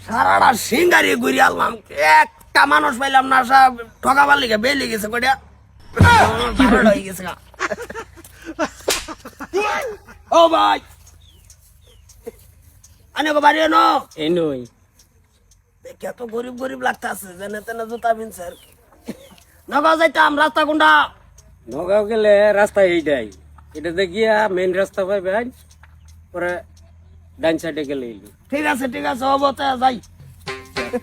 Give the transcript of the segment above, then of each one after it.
সারাটা সিঙ্গারি ঘুরে আনলাম, একটা মানুষ পাইলাম না। সব ঠকাবার লিগে বেলে গেছে কইটা হয়ে গেছে গা। ও ভাই আনে গো বাড়ি এনো এই নই দেখে তো গরিব গরিব লাগতেছে, জানে তেনে জুতা বিনছে আর কি। নগাঁও যাইতাম, রাস্তা কোনটা? নগাঁও গেলে রাস্তা এইটাই, এটাতে গিয়া মেইন রাস্তা পাইবেন, পরে ডান সাইডে গেলে ঠিক আছে হবো তা যাই।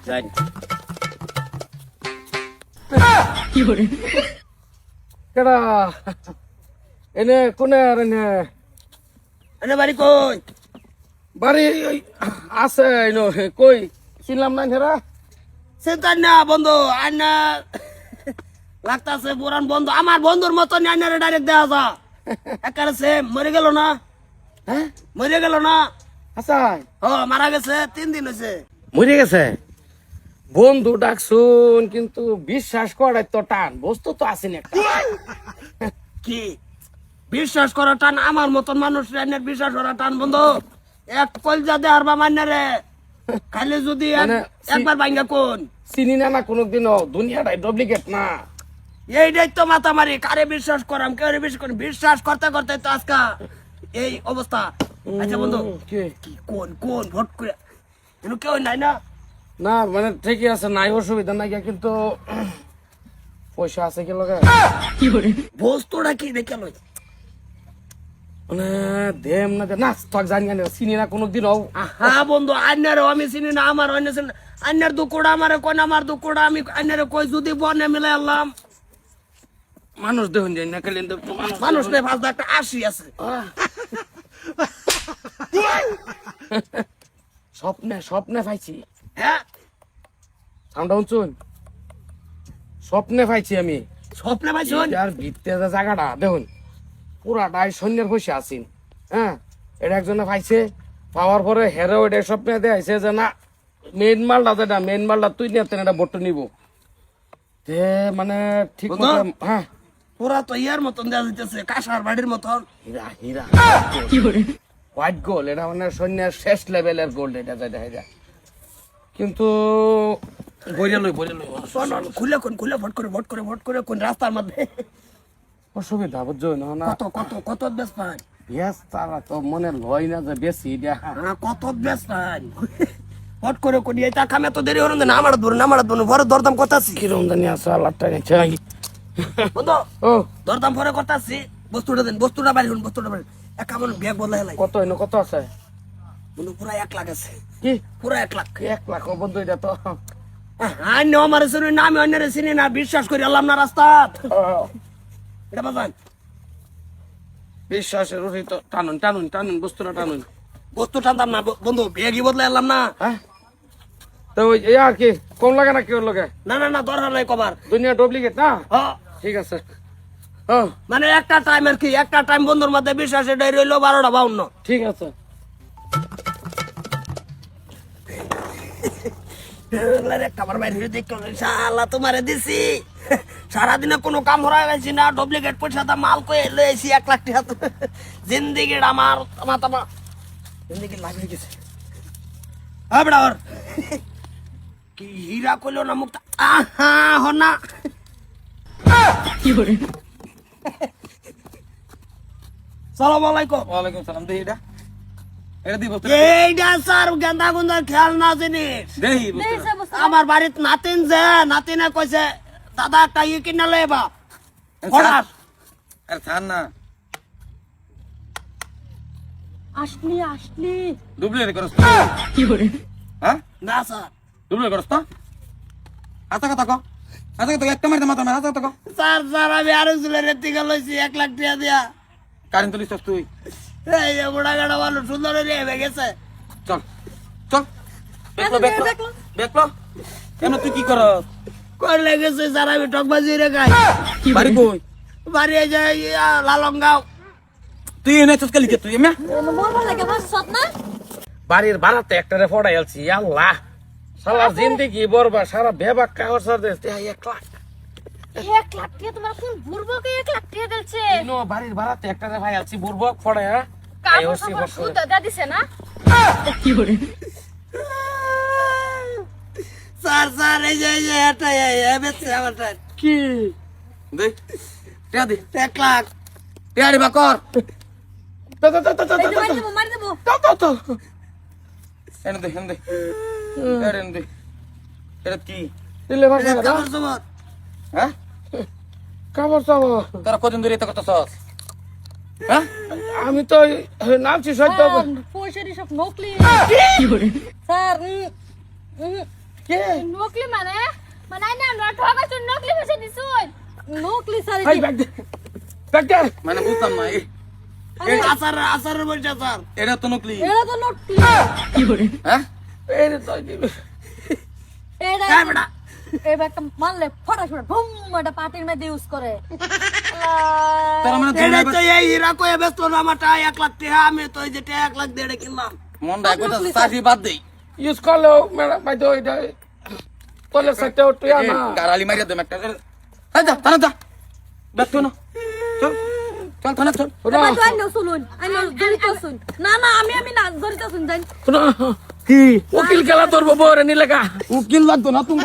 যাই। কেডা এনে কোনে আর এনে এনে বাড়ি কই? বাড়ি ওই আছে এনো কই চিনলাম না হেরা চিন্তা না বন্ধু, আন্না লাগতাছে পুরান বন্ধু, আমার বন্ধুর মতো আন্নারে ডাইরেক্ট দেওয়া যা একারে সেম। মরে গেল না? হ্যাঁ মরে গেল না? আচ্ছা ও মারা গেছে, 3 দিন হয়েছে। মরে গেছে বন্ধু ডাকছুন, কিন্তু বিশ্বাস করার তো টান, বস্তু তো আসেনি একটা। কি বিশ্বাস করা টান? আমার মতন মানুষ রান্নার বিশ্বাস করা টান বন্ধু। এক কলজা দে হারবা মান্নারে খালি যদি মানে একবার ভাঙ্গা কোন চিনি না না কোনোদিনও, দুনিয়াটাই ডুপ্লিকেট না। এইটাই তো মাথা মারি, কারে বিশ্বাস করাম কারে বিশ্বাস করি, বিশ্বাস করতে করতে তো আজকা এই অবস্থা। আচ্ছা বন্ধু কি কি কোন কোন ভোট করে এনে কেউ নাই না? না মানে ঠিকই আছে, নাই অসুবিধা নাই, কিন্তু পয়সা আছে কি লগে? বস্তুটা কি দেখে লই? মানে দেম না দে না তোক জানি না, চিনি না কোনোদিনও। হ্যাঁ বন্ধু, আন্যারও আমি চিনি না, আমার অন্য চিনি না। আন্যার দুঃখটা আমারে কোন, আমার দুঃখটা আমি আন্যারে কই, যদি বনে মিলে আনলাম। মানুষ দেখুন যাই না খালি মানুষ নেই, 5,80 আছে। স্বপ্নে স্বপ্নে পাইছি, হ্যাঁ সাউন্ডটা শুনছুন, স্বপ্নে পাইছি আমি। স্বপ্নে পাইছুন? আর ভিত্তে যে জায়গাটা দেখুন পুরাটাই সৈন্যের বসে আছেন। হ্যাঁ এটা একজনে পাইছে, পাওয়ার পরে হেরে ওইটা স্বপ্নে দেখাইছে যে না মেইন মালটা যেটা মেইন মালটা তুই নিয়ে এটা বট্ট নিব তে মানে ঠিক বুঝলো? মতো। হ্যাঁ পুরা তো ইয়ার মতন দেওয়া যাইতেছে, কাঁসার বাড়ির মতন। হীরা হীরা হোয়াইট গোল্ড, এটা মানে সৈন্যের শেষ লেভেলের গোল্ড, এটা যেটা এটা কিন্তু বইরে লই শোন, খুলে কোন খুলে ভোট করে কোন রাস্তার মধ্যে অসুবিধা বুঝছো না না কত কত কত বেশ পাই? বেশ তারা তো মনে লয় না যে বেশি দেয়া। হ্যাঁ কত বেশ পাই? ভোট করে কোন এটা খামে তো দেরি হলো না, আমার ধরুন পরে দরদাম করতেছি। কিরম জানি আছে আল্লাহটা নিচে নাকি বন্ধু ও দরদাম পরে করতেছি, বস্তুটা দেন, বস্তুটা বাড়ি হন, বস্তুটা বাড়ি। এক কেমন ব্যাগ বদলাই লাই কত হইলো কত আছে বন্ধু, পুরা 1 লাখ আছে, কি পুরা 1 লাখ। 1 লাখ বন্ধু এটা তো আন্য আমার শুনি না, আমি অন্যের চিনি না, বিশ্বাস করি আল্লাহ না রাস্তা এটা বাজান। বিশ্বাসের উঠি তো টানুন টানুন টানুন বস্তুটা টানুন। বস্তু টানতাম না বন্ধু, ব্যাগই বদলাই আনলাম না। হ্যাঁ তো ওই এই আর কি কম লাগে না কেউ লাগে, না না না দরকার নাই কবার। দুনিয়া ডুপ্লিকেট না। হ্যাঁ ঠিক আছে ও মানে একটা টাইম আর কি, একটা টাইম বন্ধুর মধ্যে বিশ্বাস এটাই রইলো 12টা 52। ঠিক আছে খাবার বাইরে দেখতে শালা তোমারে দিছি, সারাদিনে কোনো কাম হরা গেছি না, ডুপ্লিকেট পয়সা দা মাল কয়ে লইছি 1 লাখ টাকা। জিন্দিগি আমার মাথা জিন্দিগি লাগিয়ে গেছে। হ্যাঁ বেড়া ওর কি হীরা কইলো না মুক্তা, আহা হ না সালাম আলাইকুম। ওয়ালাইকুম সালাম। দেই এটা এটা দিব এইটা স্যার গেন্দা গুন্দার খেয়াল না জিনিস। দেই আমার বাড়িতে নাতিন যে নাতিনে কইছে দাদা একটা ইয়ে কিনা লইবা ফরাস। আর থান না আসলি ডুপ্লিকেট করছ কি করে? হ্যাঁ না স্যার, ডুপ্লিকেট করছ তো আতা কথা কো আতা কথা একটা মারতে মাথা মারা আতা কথা কো স্যার আমি আরেকজনের রেতিকা লইছি 1 লাখ টাকা দিয়া। কারেন্ট তুলিস তুই এই যে বুড়া গাড়া ভালো সুন্দর হয়ে গেছে। চল চল দেখলো দেখলো দেখলো কেন তুই কি কর করলে গেছে স্যার, আমি টকবাজি রে গাই। বাড়ি কই বাড়ি এই যে লালংগাঁও। তুই এনে চসকা লিখে তুই এমা বলবো লাগে বাস সত না বাড়ির বাড়াতে একটারে ফড়াই আলছি আল্লাহ সারা জিন্দেগি বরবা সারা বেবাক কাগজ সার দে 1 লাখ 1 লাখ টাকা তোমার কোন বুড়বোকে 1 লাখ টাকা দিলছে? ইনো বাড়ির বাড়াতে একটারে ভাই আলছি বুরবক ফড়াই কাপড় কাপড় সুতা দা দিছে না? কি করে? স্যার এই যে এটা বেচছে আমারটা কি দে টিয়া দে 1 লাখ টিয়া দিবা কর দাও দাও দাও দাও এই যে মারি দেবো মারি দেবো দাও দাও দাও এনে দে এনে দে এটা কি দিলে ভাষা কাপড় চোপড় হ্যাঁ কাপড় চাপড় তোরা কদিন ধরে এটা করতেছস হ্যাঁ আমি তো নামছি সত্য পয়সারি সব নকলি স্যার কে নকলি মানে মানে না আমরা ঠকাইছো নকলি পয়সা দিছুন নকলি স্যার এই ব্যাগ দে ব্যাগ দে মানে বুঝতাম না আচারের বলছে স্যার এটা তো নকলি এটা তো নকলি হ্যাঁ এই তো এটা এই বেটা এই ব্যাগটা মারলে ফটাস ফটাস বুম এটা পার্টির মধ্যে ইউজ করে তার মানে এটাই তো এই হীরা কয়ে ব্যস্ত না আমারটা 1 লাখ টাকা আমি তো এই যে 1 লাখ দিয়ে কিনলাম মনটা কইতা চাকরি বাদ দেই ইউজ করলো ম্যাডাম ভাই তো এটা তোলে সত্য তুই না গারালি মারিয়া দে একটা আচ্ছা থানা যা ব্যস্ত না চল চল থানা চল আইনো শুনুন আইনো জড়িত শুন না না আমি না জড়িত শুন জানি কি উকিল খেলা তোর বউরে নিলে কা উকিল লাগতো না তুমি